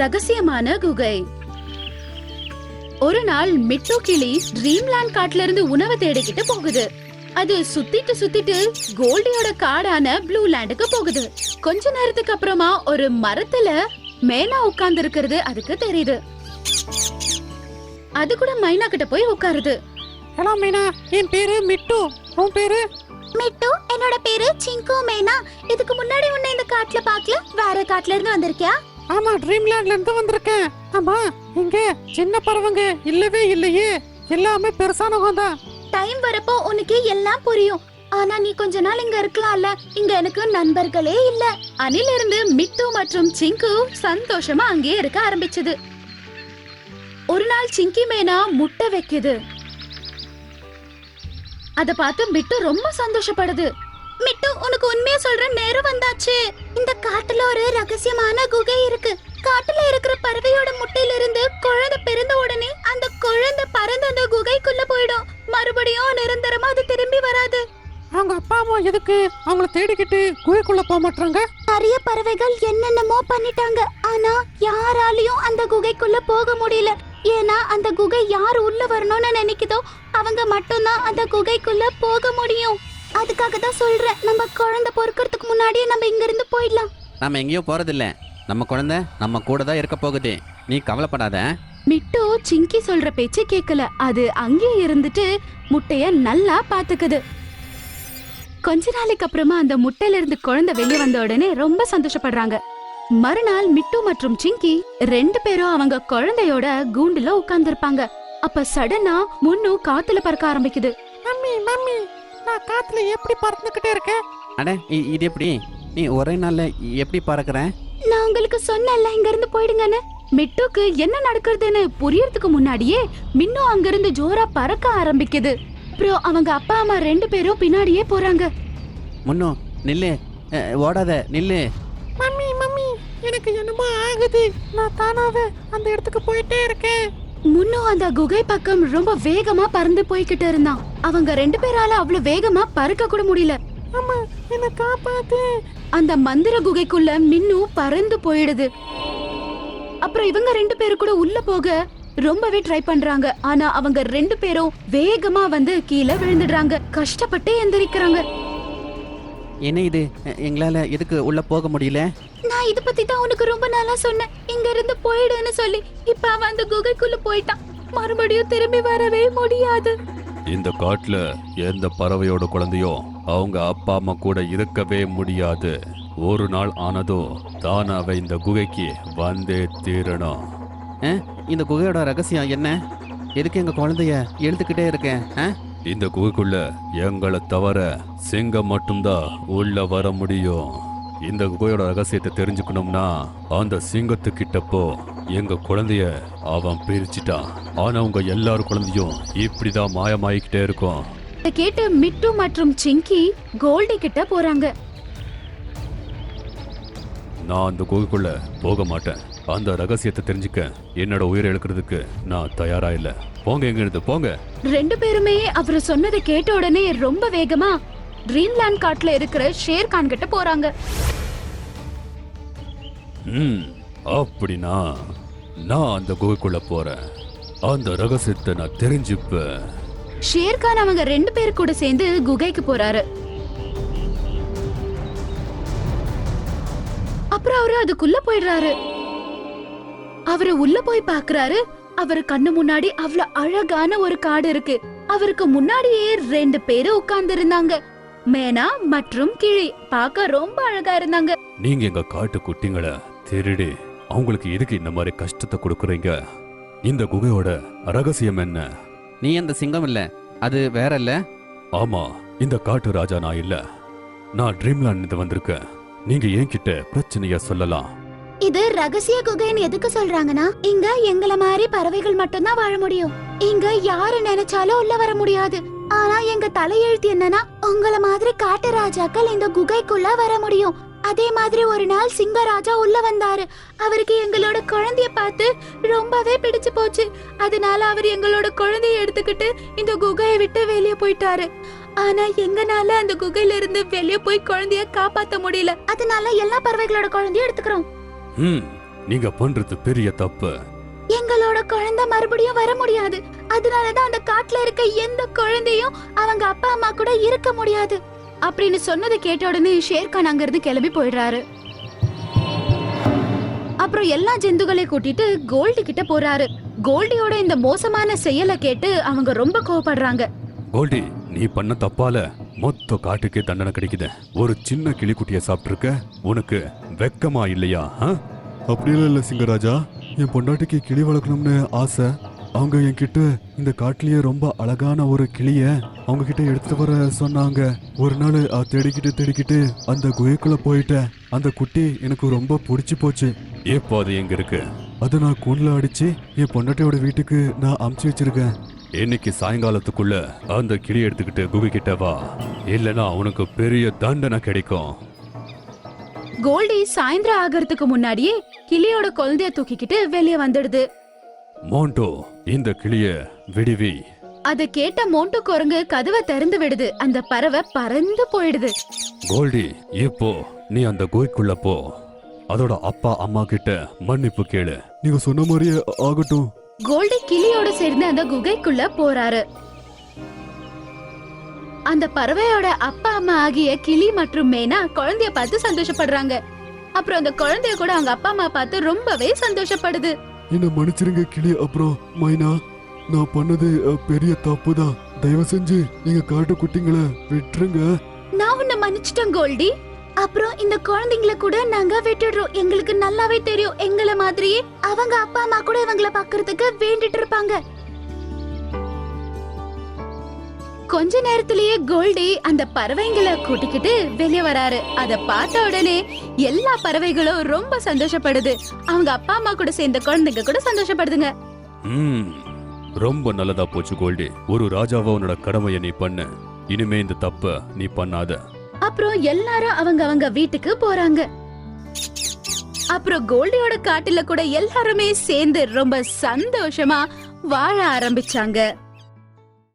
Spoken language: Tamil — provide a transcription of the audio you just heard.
ரகசியமான குகை. ஒரு நாள் மிட்டு கிளி ட்ரீம்லேண்ட் காட்டுல இருந்து உணவை தேடிக்கிட்டு போகுது. அது சுத்திட்டு கோல்டியோட காடான ப்ளூ லேண்டுக்கு போகுது. கொஞ்ச நேரத்துக்கு அப்புறமா ஒரு மரத்துல மேனா உட்கார்ந்து இருக்கிறது அதுக்கு தெரியுது. அது கூட மைனா கிட்ட போய் உட்காருது. ஹலோ மேனா, என் பேரு மிட்டு. உன் பேரு? மிட்டு, என்னோட பேரு சிங்கு மேனா. இதுக்கு முன்னாடி உன்னை இந்த காட்டுல பாக்கல. வேற காட்டுல இருந்து வந்திருக்கியா? ஆமா, ட்ரீம்லேண்ட்ல இருந்து வந்திருக்கேன். ஆமா, இங்க சின்ன பறவைங்க இல்லவே இல்லையே, எல்லாமே பெருசானவங்க தான். டைம் வரப்போ உனக்கு எல்லாம் புரியும். ஆனா நீ கொஞ்ச நாள் இங்க இருக்கலாம்ல. இங்க எனக்கு நண்பர்களே இல்ல. அணில இருந்து மிட்டு மற்றும் சிங்கு சந்தோஷமா அங்கேயே இருக்க ஆரம்பிச்சது. ஒரு நாள் சிங்கி மேனா முட்டை வைக்குது. அத பார்த்து மிட்டு ரொம்ப சந்தோஷப்படுது. மிட்டு, உனக்கு உண்மையா சொல்ற நேரம் வந்தாச்சு. இந்த காட்டுல ஒரு ரகசியமான குகை இருக்கு. காட்டுல இருக்கிற பறவையோட முட்டையில இருந்து குழந்தை பிறந்த உடனே அந்த குழந்தை பறந்து அந்த குகைக்குள்ள போயிடும். மறுபடியும் நிரந்தரமா அது திரும்பி வராது. அவங்க அப்பா அம்மா எதுக்கு அவங்கள தேடிக்கிட்டு குகைக்குள்ள போக மாட்டாங்க? நிறைய பறவைகள் என்னென்னமோ பண்ணிட்டாங்க. ஆனா யாராலையும் அந்த குகைக்குள்ள போக முடியல. ஏன்னா அந்த குகை யார் உள்ள வரணும்னு நினைக்குதோ அவங்க மட்டும்தான் அந்த குகைக்குள்ள போக முடியும். அதுக்காக தான் சொல்றேன், நம்ம குழந்தை பொறுக்கிறதுக்கு முன்னாடியே நம்ம இங்க இருந்து போயிடலாம். நம்ம எங்கேயோ போறதில்ல. நம்ம குழந்தை நம்ம கூட தான் இருக்க போகுது. நீ கவலைப்படாத. மிட்டு சிங்கி சொல்ற பேச்சு கேட்கல. அது அங்கேயே இருந்துட்டு முட்டைய நல்லா பாத்துக்குது. கொஞ்ச நாளைக்கு அப்புறமா அந்த முட்டையில இருந்து குழந்தை வெளியே வந்த உடனே ரொம்ப சந்தோஷப்படுறாங்க. மறுநாள் மிட்டு மற்றும் சிங்கி ரெண்டு பேரும் அவங்க குழந்தையோட கூண்டுல உட்கார்ந்து இருப்பாங்க. அப்ப சடனா முன்னு காத்துல பறக்க ஆரம்பிக்குது. மம்மி மம்மி, நான் காத்துல எப்படி பறந்துகிட்டே இருக்கேன்? அட, இது எப்படி? நீ ஒரே நாள்ல எப்படி பறக்குற? நான் உங்களுக்கு சொன்னேன்ல இங்க இருந்து போயிடுங்கன்னு. மிட்டுக்கு என்ன நடக்கிறதுன்னு புரியறதுக்கு முன்னாடியே மின்னு அங்க இருந்து ஜோரா பறக்க ஆரம்பிக்குது. அப்புறம் அவங்க அப்பா அம்மா ரெண்டு பேரும் பின்னாடியே போறாங்க. முன்னு நில்லு, ஓடாத, நில்லு. மம்மி மம்மி, எனக்கு என்னமோ ஆகுது. நான் தானாவே அந்த இடத்துக்கு போயிட்டே இருக்கேன். முன்னு அந்த குகை பக்கம் ரொம்ப வேகமா பறந்து போய்கிட்டு இருந்தான். அவங்க ரெண்டு பேரால அவ்வளவு வேகமா பறக்க கூட முடியல. அம்மா, என்ன காப்பாத்து. அந்த மந்திர குகைக்குள்ள மின்னு பறந்து போயிடுது. அப்புறம் இவங்க ரெண்டு பேரும் கூட உள்ள போக ரொம்பவே ட்ரை பண்றாங்க. ஆனா அவங்க ரெண்டு பேரும் வேகமா வந்து கீழே விழுந்துடுறாங்க. கஷ்டப்பட்டு எந்திரிக்கிறாங்க. என்ன இது? எங்களால எதுக்கு உள்ள போக முடியல? நான் இத பத்தி தான் உனக்கு ரொம்ப நாளா சொன்னேன், இங்க இருந்து போயிடுன்னு சொல்லி. இப்ப அவன் அந்த குகைக்குள்ள போயிட்டான். மறுபடியும் திரும்பி வரவே முடியாது. இந்த காட்டுல எந்த பறவையோட குழந்தையோ அவங்க அப்பா அம்மா கூட இருக்கவே முடியாது. ஒரு நாள் ஆனதோ தானாவே இந்த குகைக்கு வந்தே தீரணும். இந்த குகையோட ரகசியம் என்ன? எதுக்கு எங்க குழந்தைய எழுத்துக்கிட்டே இருக்கேன்? இந்த குகைக்குள்ள எங்களை தவிர சிங்கம் மட்டும்தான் உள்ள வர முடியும். இந்த குகையோட ரகசியத்தை தெரிஞ்சுக்கணும்னா அந்த சிங்கத்துக்கிட்ட போ. எங்க குழந்தைய அவன் பிரிச்சுட்டான். ஆனா உங்க எல்லாரும் குழந்தையும் இப்படிதான் மாயமாயிக்கிட்டே இருக்கும். இத கேட்டு மிட்டு மற்றும் சிங்கி கோல்டி கிட்ட போறாங்க. நான் அந்த குகைக்குள்ள போக மாட்டேன். அந்த ரகசியத்தை தெரிஞ்சுக்க என்னோட உயிரை இழக்கிறதுக்கு நான் தயாரா இல்ல. போங்க, எங்க இருந்து போங்க. ரெண்டு பேருமே அவர் சொன்னதை கேட்ட உடனே ரொம்ப வேகமா ட்ரீம்லேண்ட் காட்டுல இருக்கிற ஷேர்கான் கிட்ட போறாங்க. அப்படின்னா நான் அந்த குகைக்குள்ள போறேன். அந்த ரகசியத்தை நான் தெரிஞ்சுப்பேன். ஷேர்கான் அவங்க ரெண்டு பேர் கூட சேர்ந்து குகைக்கு போறாரு. அப்புறம் அவரு அதுக்குள்ள போயிடுறாரு. அவரு உள்ள போய் பாக்குறாரு. அவரு கண்ணு முன்னாடி அவ்வளவு அழகான ஒரு காடு இருக்கு. அவருக்கு முன்னாடியே ரெண்டு பேரு உட்கார்ந்து இருந்தாங்க. மேனா மற்றும் கிளி பார்க்க ரொம்ப அழகா இருந்தாங்க. நீங்க எங்க காட்டு குட்டிங்களை திருடி அவங்களுக்கு எதுக்கு இந்த மாதிரி கஷ்டத்தை கொடுக்குறீங்க? இந்த குகையோட ரகசியம் என்ன? நீ அந்த சிங்கம் இல்ல, அது வேற இல்ல. ஆமா, இந்த காட்டு ராஜா நான் இல்ல. நான் ட்ரீம்லேண்ட் வந்திருக்கேன். நீங்க என்கிட்ட பிரச்சனைய சொல்லலாம். இது ரகசிய குகைன்னு எதுக்கு சொல்றாங்கன்னா, இங்க எங்கள மாதிரி பறவைகள் மட்டும்தான் வாழ முடியும். இங்க யாரு நினைச்சாலும் உள்ள வர முடியாது. ஆனா எங்க தலையெழுத்து என்னன்னா, உங்கள மாதிரி காட்டு ராஜாக்கள் இந்த குகைக்குள்ள வர முடியும். அதே மாதிரி ஒரு நாள் சிங்கராஜா உள்ள வந்தாரு. அவருக்கு எங்களோட குழந்தைய பார்த்து ரொம்பவே பிடிச்சு போச்சு. அதனால அவர் எங்களோட குழந்தைய எடுத்துக்கிட்டு இந்த குகையை விட்டு வெளியே போயிட்டாரு. ஆனா எங்கனால அந்த குகையில இருந்து வெளியே போய் குழந்தைய காப்பாத்த முடியல. அதனால எல்லா பறவைகளோட குழந்தைய எடுத்துக்கிறோம். நீங்க பண்றது பெரிய தப்பு. எங்களோட குழந்தை மறுபடியும் வர முடியாது. அதனாலதான் அந்த காட்டுல இருக்க எந்த குழந்தையும் அவங்க அப்பா அம்மா கூட இருக்க முடியாது அப்படின்னு சொன்னதை கேட்ட உடனே ஷேர்கான் அங்கிருந்து கிளம்பி போயிடுறாரு. அப்புறம் எல்லா ஜந்துக்களை கூட்டிட்டு கோல்டி கிட்ட போறாரு. கோல்டியோட இந்த மோசமான செயலை கேட்டு அவங்க ரொம்ப கோவப்படுறாங்க. கோல்டி, நீ பண்ண தப்பால மொத்த காட்டுக்கே தண்டனை கிடைக்குது. ஒரு சின்ன கிளிக்குட்டிய சாப்பிட்டுருக்க, உனக்கு வெக்கமா இல்லையா? அப்படியெல்லாம் இல்ல சிங்கராஜா, என் பொண்டாட்டிக்கு கிளி வளர்க்கணும்னு ஆசை. அவங்க என்கிட்ட இந்த காட்டுலயே ரொம்ப அழகான ஒரு கிளிய அவங்க கிட்ட எடுத்துட்டு வர சொன்னாங்க. ஒரு நாள் தேடிக்கிட்டு அந்த குகைக்குள்ள போயிட்டேன். அந்த குட்டி எனக்கு ரொம்ப பிடிச்சு போச்சு. இப்போ அது எங்க இருக்கு? அதை நான் கூண்டுல அடிச்சு என் பொண்டாட்டியோட வீட்டுக்கு நான் அமுச்சு வச்சிருக்கேன். இன்னைக்கு சாயங்காலத்துக்குள்ள அந்த கிளி எடுத்துக்கிட்டு குகை கிட்ட வா, இல்லனா உனக்கு பெரிய தண்டனை கிடைக்கும். கோல்டி சாயந்தரம் ஆகிறதுக்கு முன்னாடியே கிளியோட குழந்தைய தூக்கிக்கிட்டு வெளியே வந்துடுது. மோண்டோ, இந்த கிளிய விடுவி. அத கேட்ட மோண்டு குரங்கு கதவை திறந்து விடுது. அந்த பறவை பறந்து போயிடுது. கோல்டி, இப்போ நீ அந்த குகைக்குள்ள போ. அதோட அப்பா அம்மா கிட்ட மன்னிப்பு கேளு. நீங்க சொன்ன மாதிரியே ஆகட்டும். கோல்டி கிளியோட சேர்ந்து அந்த குகைக்குள்ள போறாரு. அந்த பறவையோட அப்பா அம்மா ஆகிய கிளி மற்றும் மேனா குழந்தைய பார்த்து சந்தோஷப்படுறாங்க. அப்புறம் அந்த குழந்தைய கூட அவங்க அப்பா அம்மா பார்த்து ரொம்பவே சந்தோஷப்படுது. என்ன மன்னிச்சிருங்க கிளி அப்புறம் மைனா, நான் பண்ணது பெரிய தப்பு தான். தயவு செஞ்சு நீங்க காட்டு குட்டிங்களை விட்டுருங்க. நான் உன்னை மன்னிச்சிட்டேன் கோல்டி. அப்புறம் இந்த குழந்தைங்களை கூட நாங்க விட்டுடுறோம். எங்களுக்கு நல்லாவே தெரியும், எங்களை மாதிரியே அவங்க அப்பா அம்மா கூட இவங்களை பாக்குறதுக்கு வேண்டிட்டு இருப்பாங்க. கொஞ்ச நேரத்திலேயே கோல்டி அந்த பறவைங்களை கூட்டிக்கிட்டு வெளியே வராரு. அத பார்த்த உடனே எல்லா பறவைகளும் ரொம்ப சந்தோஷப்படுது. அவங்க அப்பா அம்மா கூட சேர்ந்த குழந்தைங்க கூட சந்தோஷப்படுதுங்க. ரொம்ப நல்லதா போச்சு கோல்டி. ஒரு ராஜாவா உன்னோட கடமையை நீ பண்ண. இனிமே இந்த தப்ப நீ பண்ணாத. அப்புறம் எல்லாரும் அவங்க வீட்டுக்கு போறாங்க. அப்புறம் கோல்டியோட காட்டுல கூட எல்லாருமே சேர்ந்து ரொம்ப சந்தோஷமா வாழ ஆரம்பிச்சாங்க.